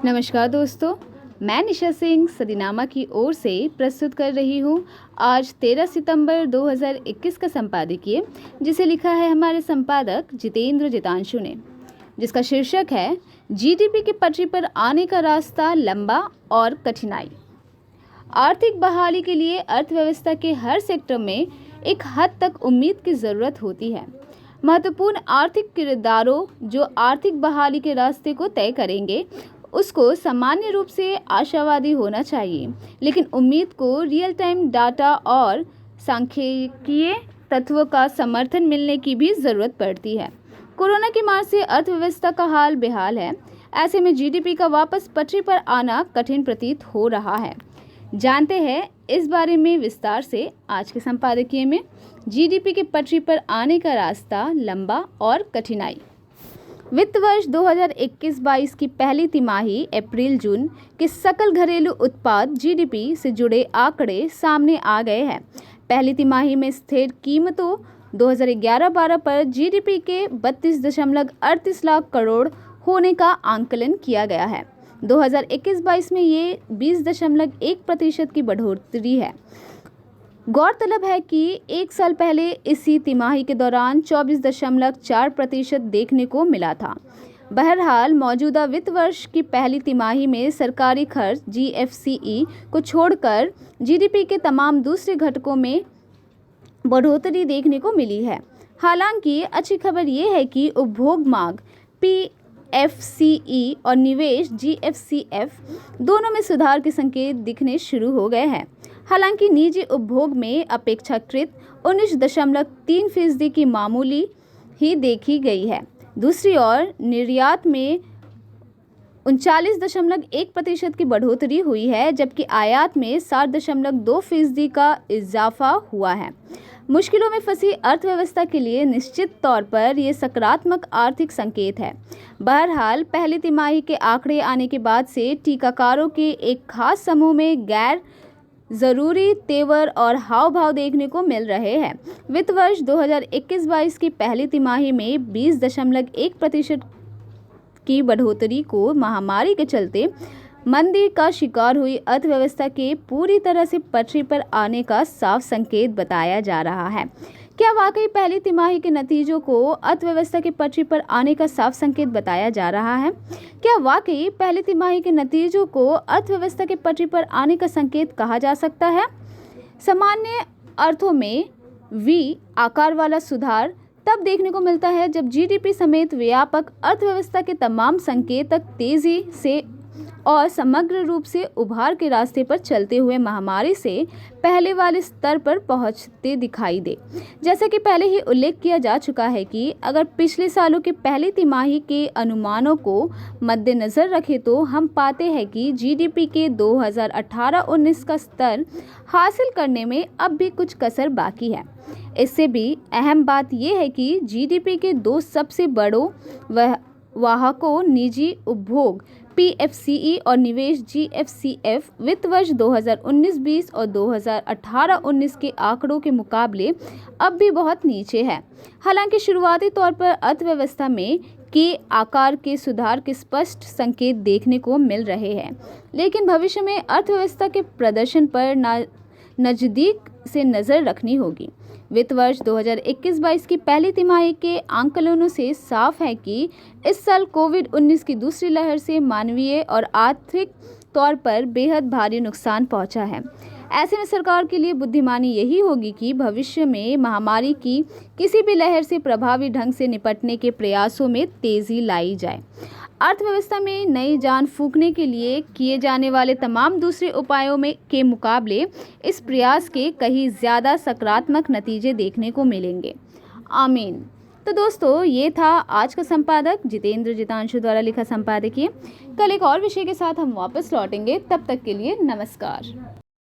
नमस्कार दोस्तों, मैं निशा सिंह सदीनामा की ओर से प्रस्तुत कर रही हूँ आज 13 सितंबर 2021 का संपादकीय, जिसे लिखा है हमारे संपादक जितेंद्र जितांशु ने, जिसका शीर्षक है जीडीपी की पटरी पर आने का रास्ता लंबा और कठिनाई। आर्थिक बहाली के लिए अर्थव्यवस्था के हर सेक्टर में एक हद तक उम्मीद की ज़रूरत होती है। महत्वपूर्ण आर्थिक किरदारों जो आर्थिक बहाली के रास्ते को तय करेंगे उसको सामान्य रूप से आशावादी होना चाहिए, लेकिन उम्मीद को रियल टाइम डाटा और सांख्यिकीय तत्वों का समर्थन मिलने की भी ज़रूरत पड़ती है। कोरोना की मार से अर्थव्यवस्था का हाल बेहाल है। ऐसे में जीडीपी का वापस पटरी पर आना कठिन प्रतीत हो रहा है। जानते हैं इस बारे में विस्तार से आज के संपादकीय में। जीडीपी की पटरी पर आने का रास्ता लंबा और कठिनाई। वित्त वर्ष 2021-22 की पहली तिमाही अप्रैल-जून के सकल घरेलू उत्पाद जीडीपी से जुड़े आंकड़े सामने आ गए हैं। पहली तिमाही में स्थिर कीमतों 2011-12 पर जीडीपी के 32.38 लाख करोड़ होने का आंकलन किया गया है। 2021-22 में ये 20.1% की बढ़ोतरी है। गौरतलब है कि एक साल पहले इसी तिमाही के दौरान 24.4% देखने को मिला था। बहरहाल मौजूदा वित्त वर्ष की पहली तिमाही में सरकारी खर्च जीएफसीई को छोड़कर जीडीपी के तमाम दूसरे घटकों में बढ़ोतरी देखने को मिली है। हालांकि अच्छी खबर ये है कि उपभोग मांग पीएफसीई और निवेश जीएफसीएफ दोनों में सुधार के संकेत दिखने शुरू हो गए हैं। हालांकि निजी उपभोग में अपेक्षाकृत 19.3% की मामूली ही देखी गई है। दूसरी ओर निर्यात में 39.1% की बढ़ोतरी हुई है, जबकि आयात में 7.2% का इजाफा हुआ है। मुश्किलों में फंसी अर्थव्यवस्था के लिए निश्चित तौर पर यह सकारात्मक आर्थिक संकेत है। बहरहाल पहली तिमाही के आंकड़े आने के बाद से टीकाकारों के एक खास समूह में गैर ज़रूरी तेवर और हाव भाव देखने को मिल रहे हैं। वित्त वर्ष 2021-22 की पहली तिमाही में 20.1% की बढ़ोतरी को महामारी के चलते मंदी का शिकार हुई अर्थव्यवस्था के पूरी तरह से पटरी पर आने का साफ संकेत बताया जा रहा है। क्या वाकई पहली तिमाही के नतीजों को अर्थव्यवस्था के पटरी पर आने का साफ संकेत बताया जा रहा है? क्या वाकई पहली तिमाही के नतीजों को अर्थव्यवस्था के पटरी पर आने का संकेत कहा जा सकता है? सामान्य अर्थों में वी आकार वाला सुधार तब देखने को मिलता है जब जीडीपी समेत व्यापक अर्थव्यवस्था के तमाम संकेतक तेजी से और समग्र रूप से उभार के रास्ते पर चलते हुए महामारी से पहले वाले स्तर पर पहुंचते दिखाई दे। जैसा कि पहले ही उल्लेख किया जा चुका है कि अगर पिछले सालों के पहली तिमाही के अनुमानों को मद्देनज़र रखें तो हम पाते हैं कि जीडीपी के 2018-19 का स्तर हासिल करने में अब भी कुछ कसर बाकी है। इससे भी अहम बात यह है कि जीडीपी के दो सबसे बड़ों वाहकों निजी उपभोग पीएफसीई और निवेश जीएफसीएफ वित्त वर्ष 2019-20 और 2018-19 के आंकड़ों के मुकाबले अब भी बहुत नीचे है। हालांकि शुरुआती तौर पर अर्थव्यवस्था में के आकार के सुधार के स्पष्ट संकेत देखने को मिल रहे हैं, लेकिन भविष्य में अर्थव्यवस्था के प्रदर्शन पर नज़दीक से नज़र रखनी होगी। वित्त वर्ष 2021-22 की पहली तिमाही के आंकलनों से साफ है कि इस साल कोविड-19 की दूसरी लहर से मानवीय और आर्थिक तौर पर बेहद भारी नुकसान पहुंचा है। ऐसे में सरकार के लिए बुद्धिमानी यही होगी कि भविष्य में महामारी की किसी भी लहर से प्रभावी ढंग से निपटने के प्रयासों में तेजी लाई जाए। अर्थव्यवस्था में नई जान फूंकने के लिए किए जाने वाले तमाम दूसरे उपायों में के मुकाबले इस प्रयास के कहीं ज़्यादा सकारात्मक नतीजे देखने को मिलेंगे। आमीन। तो दोस्तों, ये था आज का संपादक जितेंद्र जितांशु द्वारा लिखा संपादकीय। कल एक और विषय के साथ हम वापस लौटेंगे। तब तक के लिए नमस्कार।